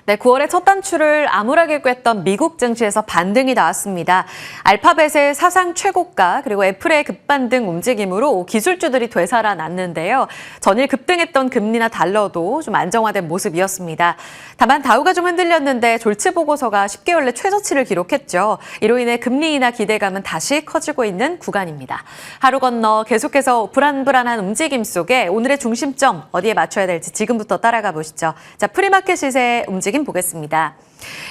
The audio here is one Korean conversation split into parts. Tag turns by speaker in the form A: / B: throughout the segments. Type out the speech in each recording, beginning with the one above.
A: 네, 9월의 첫 단추를 암울하게 꿰던 미국 증시에서 반등이 나왔습니다. 알파벳의 사상 최고가 그리고 애플의 급반등 움직임으로 기술주들이 되살아났는데요. 전일 급등했던 금리나 달러도 좀 안정화된 모습이었습니다. 다만 다우가 좀 흔들렸는데 졸지 보고서가 10개월 내 최저치를 기록했죠. 이로 인해 금리 인하 기대감은 다시 커지고 있는 구간입니다. 하루 건너 계속해서 불안불안한 움직임 속에 오늘의 중심점 어디에 맞춰야 될지 지금부터 따라가 보시죠. 자, 프리마켓 시세 움직임 보겠습니다.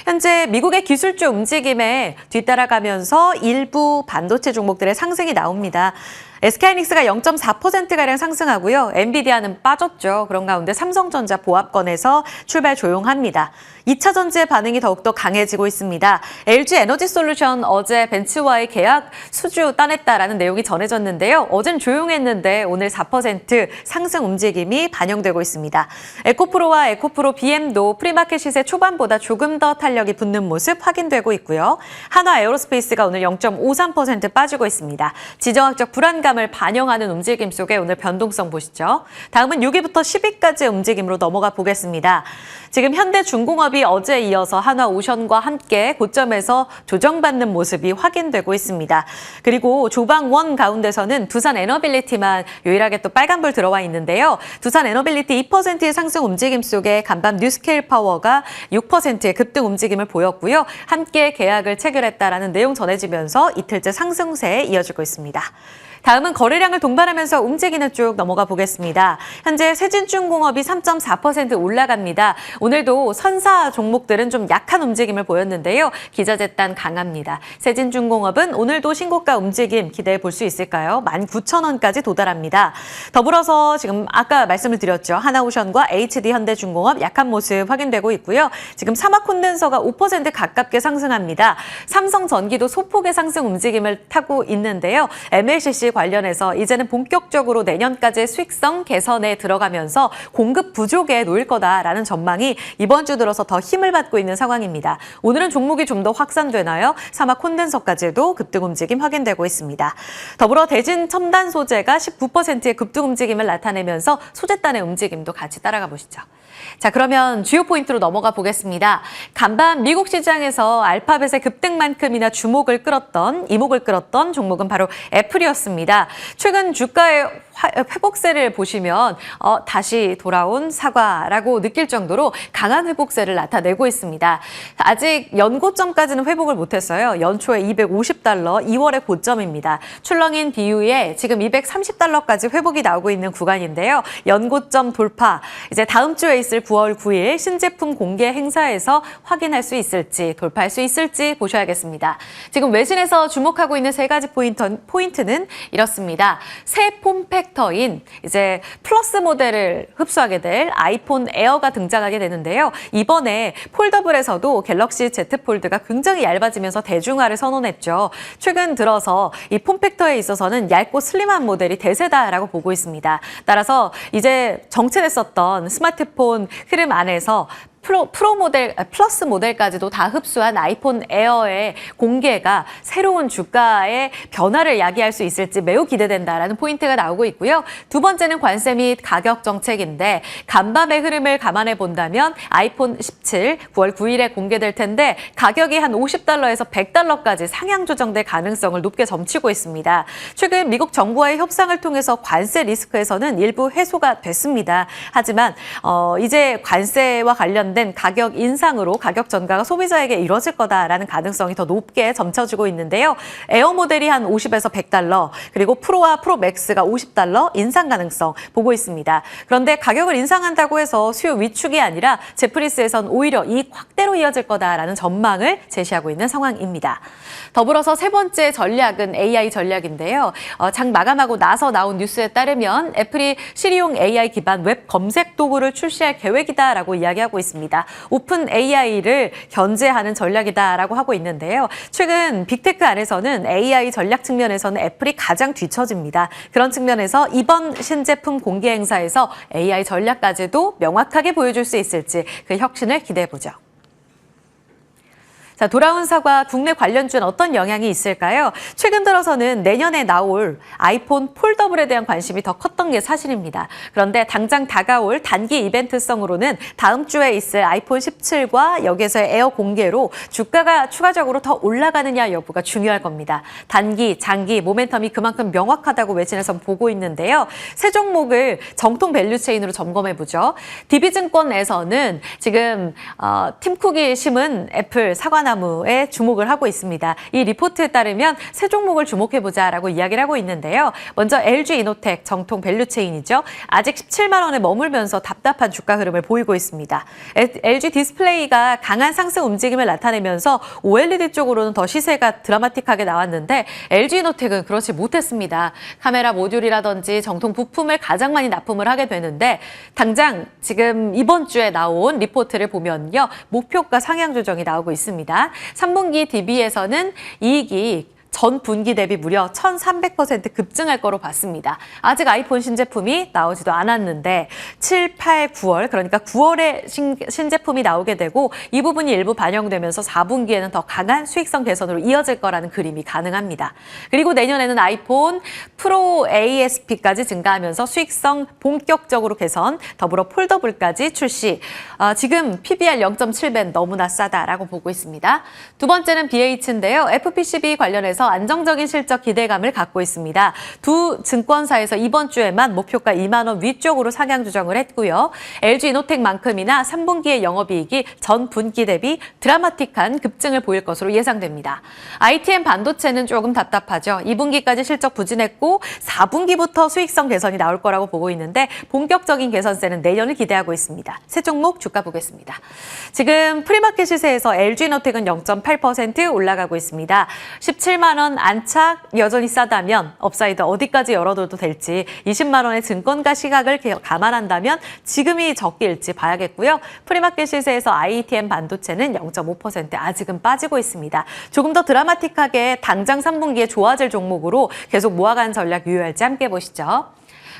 A: 현재 미국의 기술주 움직임에 뒤따라가면서 일부 반도체 종목들의 상승이 나옵니다. SK하이닉스가 0.4%가량 상승하고요. 엔비디아는 빠졌죠. 그런 가운데 삼성전자 보합권에서 출발 조용합니다. 2차 전지의 반응이 더욱더 강해지고 있습니다. LG 에너지솔루션 어제 벤츠와의 계약 수주 따냈다라는 내용이 전해졌는데요. 어젠 조용했는데 오늘 4% 상승 움직임이 반영되고 있습니다. 에코프로와 에코프로 BM도 프리마켓 시세 초반보다 조금 더 탄력이 붙는 모습 확인되고 있고요. 한화 에어로스페이스가 오늘 0.53% 빠지고 있습니다. 지정학적 불안감을 반영하는 움직임 속에 오늘 변동성 보시죠. 다음은 6위부터 10위까지의 움직임으로 넘어가 보겠습니다. 지금 현대중공업이 어제 이어서 한화오션과 함께 고점에서 조정받는 모습이 확인되고 있습니다. 그리고 조방원 가운데서는 두산에너빌리티만 유일하게 또 빨간불 들어와 있는데요. 두산에너빌리티 2%의 상승 움직임 속에 간밤 뉴스케일파워가 6%의 급등 움직임을 보였고요. 함께 계약을 체결했다라는 내용 전해지면서 이틀째 상승세에 이어지고 있습니다. 다음은 거래량을 동반하면서 움직이는 쪽 넘어가 보겠습니다. 현재 세진중공업이 3.4% 올라갑니다. 오늘도 선사 종목들은 좀 약한 움직임을 보였는데요. 기자재단 강합니다. 세진중공업은 오늘도 신고가 움직임 기대해 볼 수 있을까요? 19,000원까지 도달합니다. 더불어서 지금 아까 말씀을 드렸죠. 하나오션과 HD현대중공업 약한 모습 확인되고 있고요. 지금 사막콘덴서가 5% 가깝게 상승합니다. 삼성전기도 소폭의 상승 움직임을 타고 있는데요. MLCC 관련해서 이제는 본격적으로 내년까지의 수익성 개선에 들어가면서 공급 부족에 놓일 거다라는 전망이 이번 주 들어서 더 힘을 받고 있는 상황입니다. 오늘은 종목이 좀 더 확산되나요? 사막 콘덴서까지도 급등 움직임 확인되고 있습니다. 더불어 대진 첨단 소재가 19%의 급등 움직임을 나타내면서 소재단의 움직임도 같이 따라가 보시죠. 자, 그러면 주요 포인트로 넘어가 보겠습니다. 간밤 미국 시장에서 알파벳의 급등만큼이나 이목을 끌었던 종목은 바로 애플이었습니다. 최근 주가의 회복세를 보시면 다시 돌아온 사과라고 느낄 정도로 강한 회복세를 나타내고 있습니다. 아직 연고점까지는 회복을 못했어요. 연초에 250달러, 2월의 고점입니다. 출렁인 비유에 지금 230달러까지 회복이 나오고 있는 구간인데요. 연고점 돌파, 이제 다음 주에 있을 9월 9일 신제품 공개 행사에서 확인할 수 있을지, 돌파할 수 있을지 보셔야겠습니다. 지금 외신에서 주목하고 있는 세 가지 포인트는 이렇습니다. 새 폼팩터인 이제 플러스 모델을 흡수하게 될 아이폰 에어가 등장하게 되는데요. 이번에 폴더블에서도 갤럭시 Z 폴드가 굉장히 얇아지면서 대중화를 선언했죠. 최근 들어서 이 폼팩터에 있어서는 얇고 슬림한 모델이 대세다라고 보고 있습니다. 따라서 이제 정체됐었던 스마트폰 흐름 안에서 플러스 모델까지도 다 흡수한 아이폰 에어의 공개가 새로운 주가의 변화를 야기할 수 있을지 매우 기대된다라는 포인트가 나오고 있고요. 두 번째는 관세 및 가격 정책인데 간밤의 흐름을 감안해 본다면 아이폰 17 9월 9일에 공개될 텐데 가격이 한 50달러에서 100달러까지 상향 조정될 가능성을 높게 점치고 있습니다. 최근 미국 정부와의 협상을 통해서 관세 리스크에서는 일부 해소가 됐습니다. 하지만 이제 관세와 관련된 가격 인상으로 가격 전가가 소비자에게 이뤄질 거다라는 가능성이 더 높게 점쳐지고 있는데요. 에어 모델이 한 50에서 100달러, 그리고 프로와 프로 맥스가 50달러 인상 가능성 보고 있습니다. 그런데 가격을 인상한다고 해서 수요 위축이 아니라 제프리스에선 오히려 이익 확대로 이어질 거다라는 전망을 제시하고 있는 상황입니다. 더불어서 세 번째 전략은 AI 전략인데요. 장 마감하고 나서 나온 뉴스에 따르면 애플이 시리용 AI 기반 웹 검색 도구를 출시할 계획이다라고 이야기하고 있습니다. 오픈 AI를 견제하는 전략이다라고 하고 있는데요. 최근 빅테크 안에서는 AI 전략 측면에서는 애플이 가장 뒤처집니다. 그런 측면에서 이번 신제품 공개 행사에서 AI 전략까지도 명확하게 보여줄 수 있을지 그 혁신을 기대해보죠. 자, 돌아온 사과 국내 관련주는 어떤 영향이 있을까요? 최근 들어서는 내년에 나올 아이폰 폴더블에 대한 관심이 더 컸던 게 사실입니다. 그런데 당장 다가올 단기 이벤트성으로는 다음 주에 있을 아이폰 17과 여기에서의 에어 공개로 주가가 추가적으로 더 올라가느냐 여부가 중요할 겁니다. 단기, 장기, 모멘텀이 그만큼 명확하다고 외신에선 보고 있는데요. 세 종목을 정통 밸류체인으로 점검해보죠. DB증권에서는 지금 팀쿡이 심은 애플 사과나무에 주목을 하고 있습니다. 이 리포트에 따르면 세 종목을 주목해보자라고 이야기를 하고 있는데요. 먼저 LG이노텍 정통 밸류체인이죠. 아직 17만 원에 머물면서 답답한 주가 흐름을 보이고 있습니다. LG 디스플레이가 강한 상승 움직임을 나타내면서 OLED 쪽으로는 더 시세가 드라마틱하게 나왔는데 LG이노텍은 그렇지 못했습니다. 카메라 모듈이라든지 정통 부품을 가장 많이 납품을 하게 되는데 당장 지금 이번 주에 나온 리포트를 보면요. 목표가 상향 조정이 나오고 있습니다. 3분기 DB에서는 이익이 전 분기 대비 무려 1,300% 급증할 거로 봤습니다. 아직 아이폰 신제품이 나오지도 않았는데 7, 8, 9월 그러니까 9월에 신제품이 나오게 되고 이 부분이 일부 반영되면서 4분기에는 더 강한 수익성 개선으로 이어질 거라는 그림이 가능합니다. 그리고 내년에는 아이폰 프로 ASP까지 증가하면서 수익성 본격적으로 개선, 더불어 폴더블까지 출시. 지금 PBR 0.7배 너무나 싸다라고 보고 있습니다. 두 번째는 BH인데요. FPCB 관련해서 안정적인 실적 기대감을 갖고 있습니다. 두 증권사에서 이번 주에만 목표가 2만 원 위쪽으로 상향 조정을 했고요. LG이노텍만큼이나 3분기의 영업이익이 전 분기 대비 드라마틱한 급증을 보일 것으로 예상됩니다. ITM 반도체는 조금 답답하죠. 2분기까지 실적 부진했고 4분기부터 수익성 개선이 나올 거라고 보고 있는데 본격적인 개선세는 내년을 기대하고 있습니다. 세 종목 주가 보겠습니다. 지금 프리마켓 시세에서 LG이노텍은 0.8% 올라가고 있습니다. 17만 원 안착 여전히 싸다면 업사이드 어디까지 열어둬도 될지 20만 원의 증권가 시각을 감안한다면 지금이 적기일지 봐야겠고요. 프리마켓 시세에서 ITM 반도체는 0.5% 아직은 빠지고 있습니다. 조금 더 드라마틱하게 당장 3분기에 좋아질 종목으로 계속 모아가는 전략 유효할지 함께 보시죠.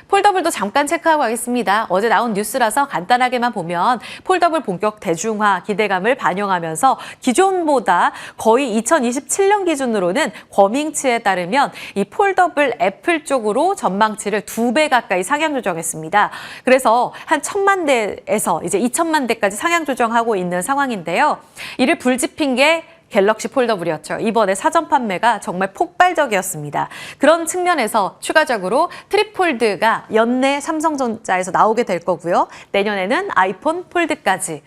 A: 폴더블도 잠깐 체크하고 가겠습니다. 어제 나온 뉴스라서 간단하게만 보면 폴더블 본격 대중화 기대감을 반영하면서 기존보다 거의 2027년 기준으로는 과밍치에 따르면 이 폴더블 애플 쪽으로 전망치를 2배 가까이 상향 조정했습니다. 그래서 한 1,000만 대에서 이제 2,000만 대까지 상향 조정하고 있는 상황인데요. 이를 불지핀 게 갤럭시 폴더블이었죠. 이번에 사전 판매가 정말 폭발적이었습니다. 그런 측면에서 추가적으로 트리폴드가 연내 삼성전자에서 나오게 될 거고요. 내년에는 아이폰 폴드까지.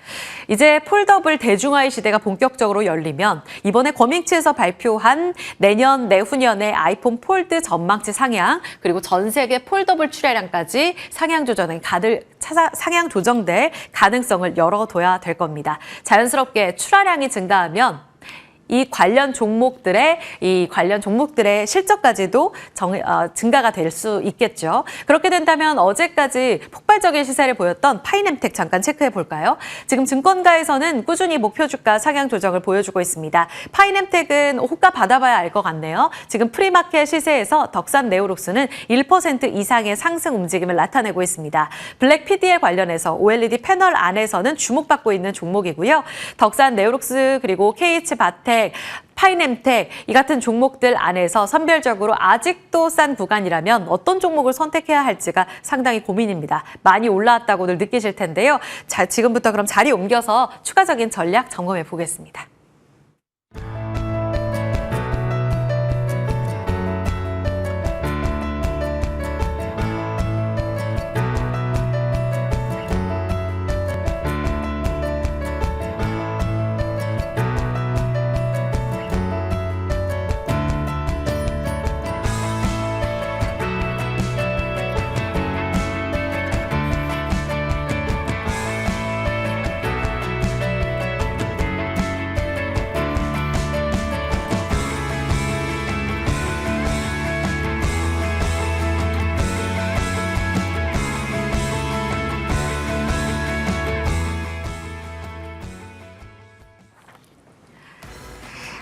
A: 이제 폴더블 대중화의 시대가 본격적으로 열리면 이번에 과밍치에서 발표한 내년, 내후년에 아이폰 폴드 전망치 상향 그리고 전 세계 폴더블 출하량까지 상향 조정될 가능성을 열어둬야 될 겁니다. 자연스럽게 출하량이 증가하면 이 관련 종목들의 실적까지도 증가가 될 수 있겠죠. 그렇게 된다면 어제까지 폭발적인 시세를 보였던 파이nem텍 잠깐 체크해 볼까요? 지금 증권가에서는 꾸준히 목표 주가 상향 조정을 보여주고 있습니다. 파이nem텍은 호가 받아봐야 알 것 같네요. 지금 프리마켓 시세에서 덕산 네오룩스는 1% 이상의 상승 움직임을 나타내고 있습니다. 블랙 PDL 관련해서 OLED 패널 안에서는 주목받고 있는 종목이고요. 덕산 네오룩스 그리고 KH바텍 파이nem텍 이 같은 종목들 안에서 선별적으로 아직도 싼 구간이라면 어떤 종목을 선택해야 할지가 상당히 고민입니다. 많이 올라왔다고들 느끼실 텐데요. 자, 지금부터 그럼 자리 옮겨서 추가적인 전략 점검해 보겠습니다.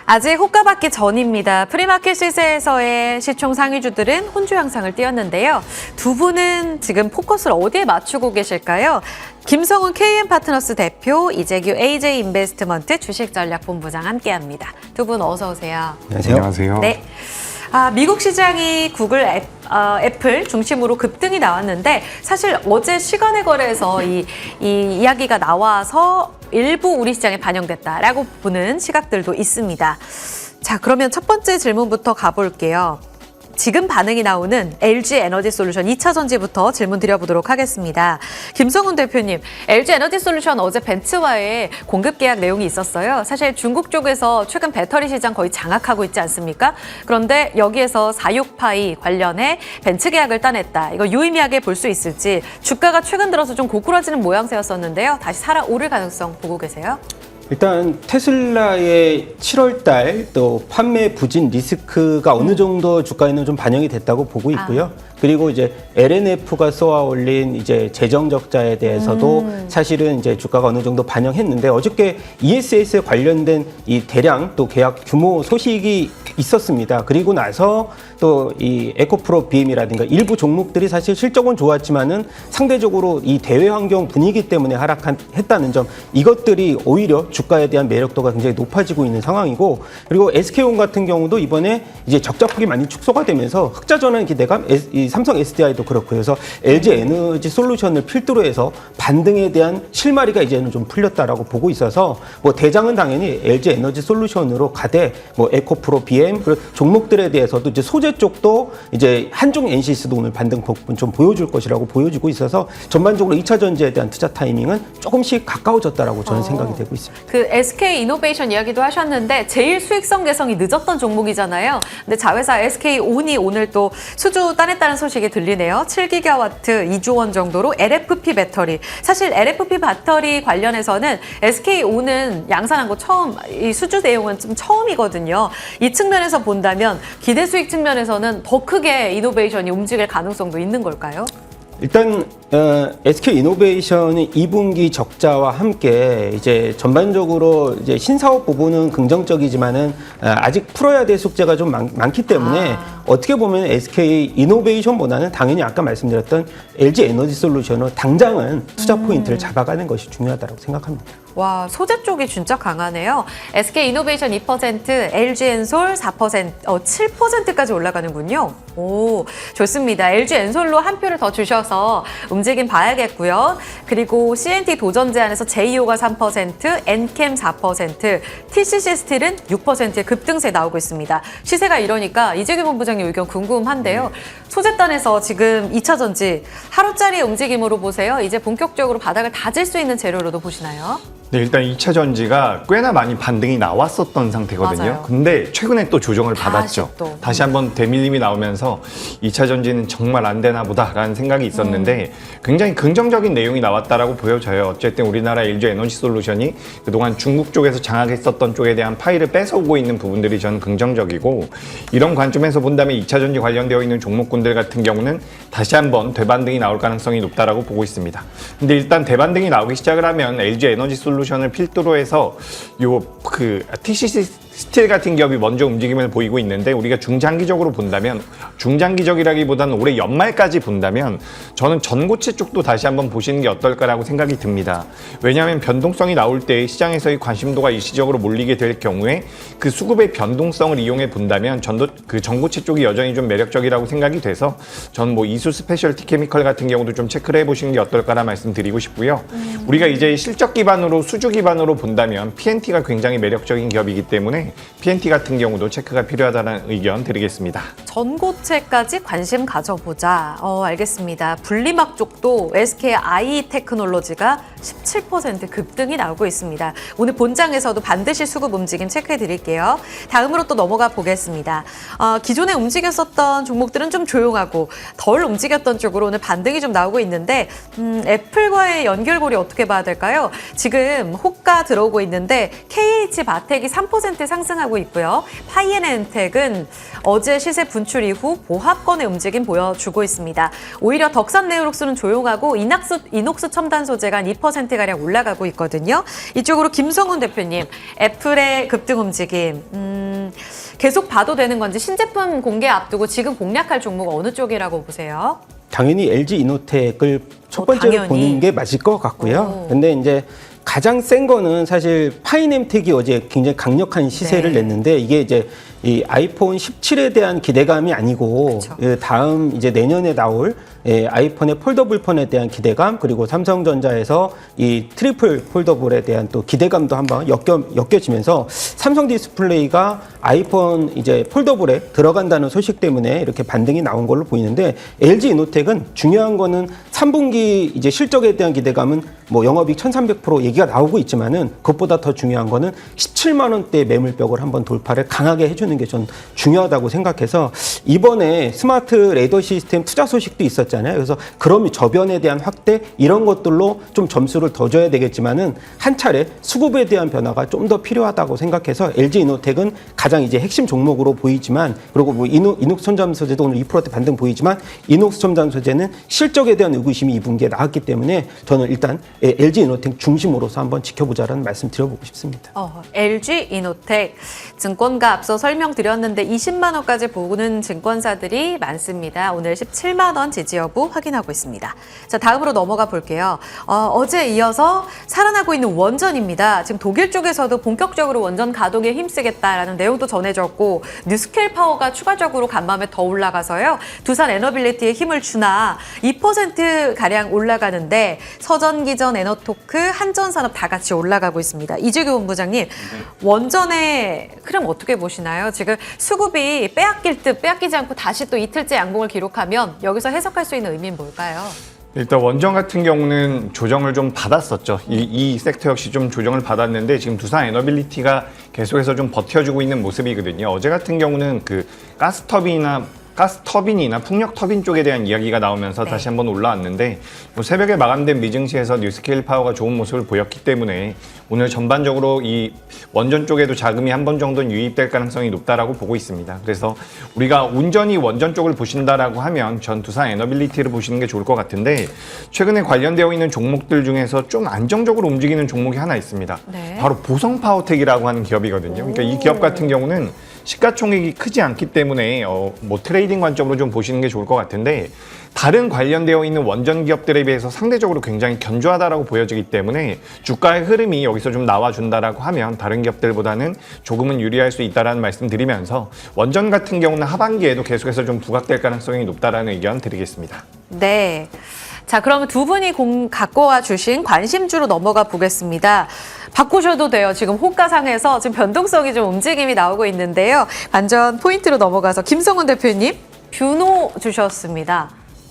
A: 아직 호가받기 전입니다. 프리마켓 시세에서의 시총 상위주들은 혼주 향상을 띄었는데요. 두 분은 지금 포커스를 어디에 맞추고 계실까요? 김성훈 KM파트너스 대표, 이재규 AJ인베스트먼트 주식전략본부장 함께합니다. 두 분 어서 오세요.
B: 안녕하세요.
A: 네. 미국 시장이 구글, 애플 중심으로 급등이 나왔는데 사실 어제 시간의 거래에서 이 이야기가 나와서 일부 우리 시장에 반영됐다라고 보는 시각들도 있습니다. 자, 그러면 첫 번째 질문부터 가볼게요. 지금 반응이 나오는 LG 에너지 솔루션 2차 전지부터 질문 드려보도록 하겠습니다. 김성훈 대표님, LG 에너지 솔루션 어제 벤츠와의 공급 계약 내용이 있었어요. 사실 중국 쪽에서 최근 배터리 시장 거의 장악하고 있지 않습니까? 그런데 여기에서 46파이 관련해 벤츠 계약을 따냈다. 이거 유의미하게 볼 수 있을지, 주가가 최근 들어서 좀 고꾸라지는 모양새였었는데요. 다시 살아오를 가능성 보고 계세요?
C: 일단 테슬라의 7월 달 또 판매 부진 리스크가 어느 정도 주가에는 좀 반영이 됐다고 보고 있고요. 그리고 이제 LNF가 쏘아 올린 이제 재정 적자에 대해서도 사실은 이제 주가가 어느 정도 반영했는데, 어저께 ESS에 관련된 이 대량 또 계약 규모 소식이 있었습니다. 그리고 나서 또 이 에코프로 BM이라든가 일부 종목들이 사실 실적은 좋았지만은 상대적으로 이 대외 환경 분위기 때문에 하락했다는 점, 이것들이 오히려 주가에 대한 매력도가 굉장히 높아지고 있는 상황이고, 그리고 SK온 같은 경우도 이번에 이제 적자폭이 많이 축소가 되면서 흑자 전환 기대감, 이 삼성 SDI도 그렇고, 그래서 LG 에너지 솔루션을 필두로 해서 반등에 대한 실마리가 이제는 좀 풀렸다라고 보고 있어서, 뭐 대장은 당연히 LG 에너지 솔루션으로 가되, 뭐 에코프로 BM, 그리고 종목들에 대해서도 이제 소재 쪽도 이제 한중 NCS도 오늘 반등 부분 좀 보여줄 것이라고 보여지고 있어서, 전반적으로 2차 전지에 대한 투자 타이밍은 조금씩 가까워졌다라고 저는 생각이 되고 있습니다.
A: 그 SK 이노베이션 이야기도 하셨는데 제일 수익성 개선이 늦었던 종목이잖아요. 근데 자회사 SK온이 오늘 또 수주 따냈다는 소식이 들리네요. 7기가와트 2조 원 정도로 LFP 배터리. 사실 LFP 배터리 관련해서는 SK온은 양산한 거 처음, 이 수주 내용은 좀 처음이거든요. 이 측면에서 본다면 기대 수익 측면에서는 더 크게 이노베이션이 움직일 가능성도 있는 걸까요?
C: 일단 SK이노베이션이 2분기 적자와 함께 이제 전반적으로 이제 신사업 부분은 긍정적이지만은 아직 풀어야 될 숙제가 좀 많기 때문에 어떻게 보면 SK이노베이션보다는 당연히 아까 말씀드렸던 LG 에너지 솔루션으로 당장은 투자 포인트를 잡아가는 것이 중요하다고 생각합니다.
A: 와, 소재 쪽이 진짜 강하네요. SK이노베이션 2%, LG엔솔 4%, 7%까지 올라가는군요. 오, 좋습니다. LG엔솔로 한 표를 더 주셔서 움직임 봐야겠고요. 그리고 CNT 도전 제안에서 제이오가 3%, 엔캠 4%, TCC 스틸은 6%의 급등세 나오고 있습니다. 시세가 이러니까 이재규 본부장님 의견 궁금한데요. 소재단에서 지금 2차 전지 하루짜리의 움직임으로 보세요. 이제 본격적으로 바닥을 다질 수 있는 재료로도 보시나요?
B: 네, 일단 2차 전지가 꽤나 많이 반등이 나왔었던 상태거든요.
A: 맞아요.
B: 근데 최근에 또 조정을 받았죠. 다시 한번 대밀림이 나오면서 2차 전지는 정말 안 되나 보다라는 생각이 있었는데 굉장히 긍정적인 내용이 나왔다라고 보여져요. 어쨌든 우리나라 LG 에너지 솔루션이 그동안 중국 쪽에서 장악했었던 쪽에 대한 파일을 뺏어오고 있는 부분들이 저는 긍정적이고, 이런 관점에서 본다면 2차 전지 관련되어 있는 종목군들 같은 경우는 다시 한번 대반등이 나올 가능성이 높다라고 보고 있습니다. 근데 일단 대반등이 나오기 시작을 하면 LG 에너지 솔루션을 필두로 해서 TCC 스틸 같은 기업이 먼저 움직임을 보이고 있는데, 우리가 중장기적으로 본다면, 중장기적이라기보다는 올해 연말까지 본다면 저는 전고체 쪽도 다시 한번 보시는 게 어떨까라고 생각이 듭니다. 왜냐하면 변동성이 나올 때 시장에서의 관심도가 일시적으로 몰리게 될 경우에 그 수급의 변동성을 이용해 본다면 전고체 쪽이 여전히 좀 매력적이라고 생각이 돼서 저는 뭐 이수 스페셜티 케미컬 같은 경우도 좀 체크를 해보시는 게 어떨까라 말씀드리고 싶고요. 우리가 이제 실적 기반으로 수주 기반으로 본다면 PNT가 굉장히 매력적인 기업이기 때문에 PNT 같은 경우도 체크가 필요하다는 의견 드리겠습니다.
A: 전고체까지 관심 가져보자. 알겠습니다. 분리막 쪽도 SKI 테크놀로지가 17% 급등이 나오고 있습니다. 오늘 본장에서도 반드시 수급 움직임 체크해 드릴게요. 다음으로 또 넘어가 보겠습니다. 기존에 움직였었던 종목들은 좀 조용하고 덜 움직였던 쪽으로 오늘 반등이 좀 나오고 있는데, 애플과의 연결고리 어떻게 봐야 될까요? 지금 호가 들어오고 있는데 KH 바텍이 3% 상승하고 있고요. 파이앤엔텍은 어제 시세 분출 이후 보합권의 움직임 보여주고 있습니다. 오히려 덕산네오록스는 조용하고 이녹스 첨단 소재가 한 2%가량 올라가고 있거든요. 이쪽으로 김성훈 대표님, 애플의 급등 움직임 계속 봐도 되는 건지 신제품 공개 앞두고 지금 공략할 종목 어느 쪽이라고 보세요?
C: 당연히 LG 이노텍을 첫 번째로
A: 당연히.
C: 보는 게 맞을 것 같고요.
A: 오.
C: 근데 이제 가장 센 거는 사실 파이넴텍이 어제 굉장히 강력한 시세를
A: 네.
C: 냈는데 이게 이제 이 아이폰 17에 대한 기대감이 아니고
A: 그쵸.
C: 예, 다음 이제 내년에 나올 아이폰의 폴더블 폰에 대한 기대감 그리고 삼성전자에서 이 트리플 폴더블에 대한 또 기대감도 한번 엮여지면서 삼성 디스플레이가 아이폰 이제 폴더블에 들어간다는 소식 때문에 이렇게 반등이 나온 걸로 보이는데 LG 이노텍은 중요한 거는 3분기 이제 실적에 대한 기대감은 뭐 영업이익 1300% 얘기가 나오고 있지만은 그것보다 더 중요한 거는 17만 원대 매물벽을 한번 돌파를 강하게 해주는 게 전 중요하다고 생각해서 이번에 스마트 레이더 시스템 투자 소식도 있었잖아요. 그래서 그럼 저변에 대한 확대 이런 것들로 좀 점수를 더 줘야 되겠지만은 한 차례 수급에 대한 변화가 좀 더 필요하다고 생각해서 LG 이노텍은 가장 이제 핵심 종목으로 보이지만 그리고 뭐 이녹스 첨단 소재도 오늘 2%대 반등 보이지만 이녹스 첨단 소재는 실적에 대한 의구심이 2분기에 나왔기 때문에 저는 일단 LG 이노텍 중심으로서 한번 지켜보자라는 말씀 드려보고 싶습니다.
A: LG 이노텍 증권가 앞서 설명드렸는데 20만 원까지 보는 증권사들이 많습니다. 오늘 17만 원 지지 여부 확인하고 있습니다. 자, 다음으로 넘어가 볼게요. 어제 이어서 살아나고 있는 원전입니다. 지금 독일 쪽에서도 본격적으로 원전 가동에 힘쓰겠다라는 내용도 전해졌고 뉴스케일 파워가 추가적으로 간밤에 더 올라가서요. 두산 에너빌리티에 힘을 주나 2%가량 올라가는데 서전기전, 에너토크, 한전산업 다 같이 올라가고 있습니다. 이재규 본부장님, 원전의 흐름 어떻게 보시나요? 지금 수급이 빼앗길 듯 빼앗기지 않고 다시 또 이틀째 양봉을 기록하면 여기서 해석할 수 있는 의미는 뭘까요?
B: 일단 원전 같은 경우는 조정을 좀 받았었죠. 이 섹터 역시 좀 조정을 받았는데 지금 두산 에너빌리티가 계속해서 좀 버텨주고 있는 모습이거든요. 어제 같은 경우는 그 가스터빈이나 풍력터빈 쪽에 대한 이야기가 나오면서 다시 한번 올라왔는데 새벽에 마감된 미증시에서 뉴스케일 파워가 좋은 모습을 보였기 때문에 오늘 전반적으로 이 원전 쪽에도 자금이 한 번 정도는 유입될 가능성이 높다라고 보고 있습니다. 그래서 우리가 온전히 원전 쪽을 보신다라고 하면 전 두산 에너빌리티를 보시는 게 좋을 것 같은데 최근에 관련되어 있는 종목들 중에서 좀 안정적으로 움직이는 종목이 하나 있습니다.
A: 네.
B: 바로 보성파워텍이라고 하는 기업이거든요. 그러니까 이 기업 같은 경우는 시가총액이 크지 않기 때문에 뭐 트레이딩 관점으로 좀 보시는 게 좋을 것 같은데 다른 관련되어 있는 원전 기업들에 비해서 상대적으로 굉장히 견조하다라고 보여지기 때문에 주가의 흐름이 여기서 좀 나와준다라고 하면 다른 기업들보다는 조금은 유리할 수 있다라는 말씀 드리면서 원전 같은 경우는 하반기에도 계속해서 좀 부각될 가능성이 높다라는 의견 드리겠습니다.
A: 네. 자, 그러면 두 분이 갖고 와 주신 관심주로 넘어가 보겠습니다. 바꾸셔도 돼요. 지금 호가상에서 지금 변동성이 좀 움직임이 나오고 있는데요. 관전 포인트로 넘어가서 김성훈 대표님, 뷰노 주셨습니다.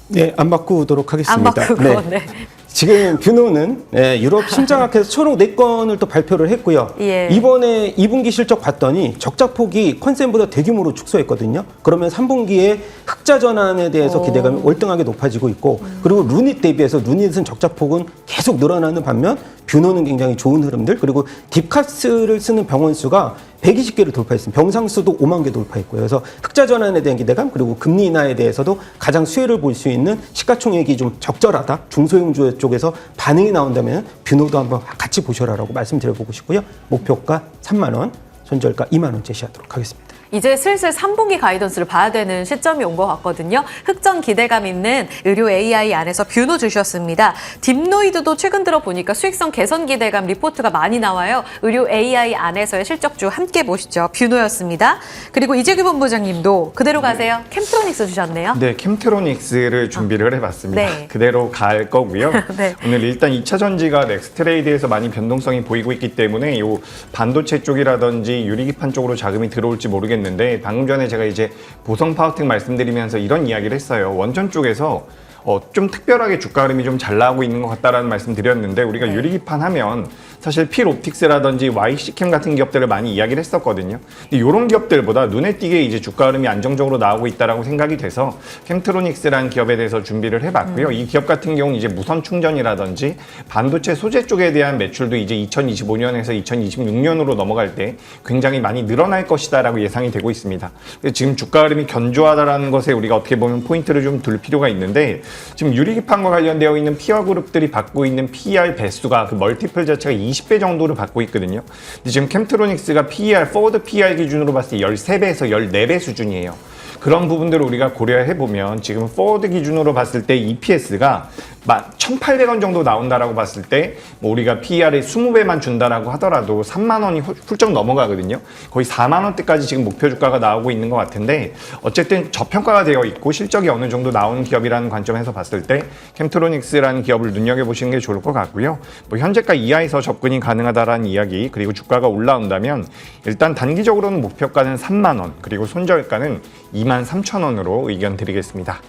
C: 네, 안 바꾸도록 하겠습니다.
A: 안 바꾸고, 네.
C: 지금 뷰노는 유럽 심장학회에서 초록 4건을 또 발표를 했고요.
A: 예.
C: 이번에 2분기 실적 봤더니 적자폭이 컨센보다 대규모로 축소했거든요. 그러면 3분기에 흑자 전환에 대해서 기대감이 월등하게 높아지고 있고 그리고 루닛 대비해서 루닛은 적자폭은 계속 늘어나는 반면 뷰노는 굉장히 좋은 흐름들 그리고 딥카스를 쓰는 병원 수가 120개를 돌파했습니다. 병상 수도 5만 개 돌파했고요. 그래서 흑자 전환에 대한 기대감 그리고 금리 인하에 대해서도 가장 수혜를 볼 수 있는 시가총액이 좀 적절하다. 중소형주 쪽에서 반응이 나온다면 뷰노도 한번 같이 보셔라라고 말씀드려보고 싶고요. 목표가 3만 원, 손절가 2만 원 제시하도록 하겠습니다.
A: 이제 슬슬 3분기 가이던스를 봐야 되는 시점이 온 것 같거든요. 흑전 기대감 있는 의료 AI 안에서 뷰노 주셨습니다. 딥노이드도 최근 들어 보니까 수익성 개선 기대감 리포트가 많이 나와요. 의료 AI 안에서의 실적주 함께 보시죠. 뷰노였습니다. 그리고 이재규 본부장님도 그대로 가세요. 캠트로닉스 주셨네요.
B: 네, 캠트로닉스를 준비를 해봤습니다.
A: 네.
B: 그대로 갈 거고요.
A: 네.
B: 오늘 일단 2차 전지가 넥스트레이드에서 많이 변동성이 보이고 있기 때문에 이 반도체 쪽이라든지 유리기판 쪽으로 자금이 들어올지 모르겠는데 방금 전에 제가 이제 보성파워텍 말씀드리면서 이런 이야기를 했어요. 원전 쪽에서 좀 특별하게 주가 흐름이 좀 잘 나오고 있는 것 같다라는 말씀 드렸는데 우리가 유리기판 하면 사실 필옵틱스라든지 YC캠 같은 기업들을 많이 이야기를 했었거든요. 근데 이런 기업들보다 눈에 띄게 이제 주가 흐름이 안정적으로 나오고 있다라고 생각이 돼서 캠트로닉스라는 기업에 대해서 준비를 해봤고요. 이 기업 같은 경우는 이제 무선 충전이라든지 반도체 소재 쪽에 대한 매출도 이제 2025년에서 2026년으로 넘어갈 때 굉장히 많이 늘어날 것이다라고 예상이 되고 있습니다. 지금 주가 흐름이 견조하다라는 것에 우리가 어떻게 보면 포인트를 좀 둘 필요가 있는데 지금 유리기판과 관련되어 있는 피어 그룹들이 받고 있는 PER 배수가 그 멀티플 자체가 20배 정도를 받고 있거든요. 근데 지금 캠트로닉스가 PER, 포워드 PER 기준으로 봤을 때 13배에서 14배 수준이에요. 그런 부분들을 우리가 고려해 보면 지금 포워드 기준으로 봤을 때 EPS가 1,800원 정도 나온다라고 봤을 때 뭐 우리가 PER에 20배만 준다라고 하더라도 3만 원이 훌쩍 넘어가거든요. 거의 4만 원대까지 지금 목표 주가가 나오고 있는 것 같은데 어쨌든 저평가가 되어 있고 실적이 어느 정도 나오는 기업이라는 관점에서 봤을 때 캠트로닉스라는 기업을 눈여겨보시는 게 좋을 것 같고요. 뭐 현재가 이하에서 접근이 가능하다라는 이야기 그리고 주가가 올라온다면 일단 단기적으로는 목표가는 3만 원 그리고 손절가는 23,000원으로 의견 드리겠습니다.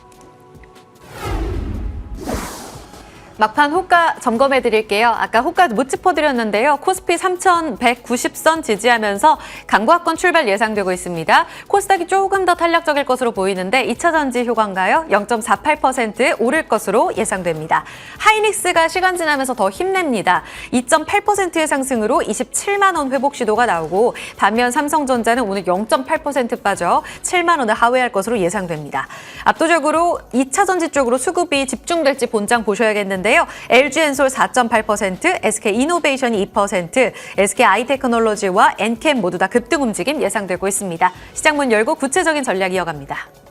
A: 막판 호가 점검해 드릴게요. 아까 호가 못 짚어드렸는데요. 코스피 3,190선 지지하면서 강보합권 출발 예상되고 있습니다. 코스닥이 조금 더 탄력적일 것으로 보이는데 2차 전지 효과인가요? 0.48% 오를 것으로 예상됩니다. 하이닉스가 시간 지나면서 더 힘냅니다. 2.8%의 상승으로 27만 원 회복 시도가 나오고 반면 삼성전자는 오늘 0.8% 빠져 7만 원을 하회할 것으로 예상됩니다. 압도적으로 2차 전지 쪽으로 수급이 집중될지 본장 보셔야겠는데 LG엔솔 4.8%, SK이노베이션이 2%, SK아이테크놀로지와 엔캠 모두 다 급등 움직임 예상되고 있습니다. 시장 문 열고 구체적인 전략 이어갑니다.